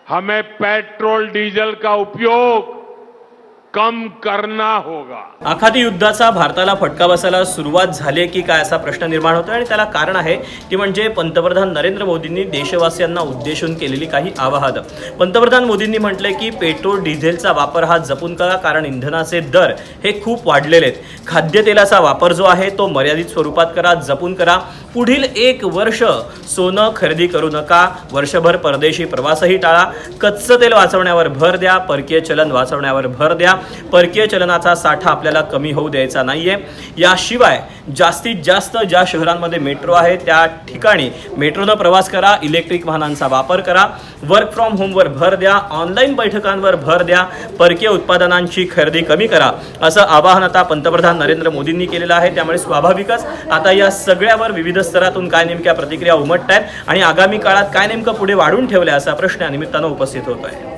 हमें petrol diesel का उपयोग कम करना होगा। आखाती युद्धाचा भारताला फटका बसायला सुरुवात झाली की काय असा प्रश्न निर्माण होतो आणि त्याला कारण आहे ती म्हणजे पंतप्रधान नरेंद्र मोदींनी देशवासियांना उद्देशून केलेली काही आवाहनं। पंतप्रधान मोदींनी म्हटले की पेट्रोल डिझेलचा वापर हा जपून करा, कारण इंधनाचे दर हे खूप वाढलेले आहेत। खाद्यतेलाचा वापर जो आहे तो मर्यादित स्वरूपात करा, जपून करा। पुढील 1 वर्ष सोनं खरेदी करू नका, वर्षभर परदेशी प्रवासही टाळा, कच्चं तेल वाचवण्यावर भर द्या, परकीय चलन वाचवण्यावर भर द्या, परकीय चलनाचा साठा आपल्याला कमी होऊ द्यायचा नाहीये। याशिवाय जास्तीत जास्त ज्या शहरांमध्ये मेट्रो आहे त्या ठिकाणी मेट्रोनं प्रवास करा, इलेक्ट्रिक वाहनांचा वापर करा, वर्क फ्रॉम होमवर भर द्या, ऑनलाईन बैठकांवर भर द्या, परकीय उत्पादनांची खरेदी कमी करा, असं आवाहन आता पंतप्रधान नरेंद्र मोदींनी केलेलं आहे। त्यामुळे स्वाभाविकच आता या सगळ्यावर विविध स्तरातून काय नेमक्या प्रतिक्रिया उमटत आहेत आणि आगामी काळात काय नेमकं पुढे वाढून ठेवलंय असा प्रश्न या निमित्तानं उपस्थित होत आहे।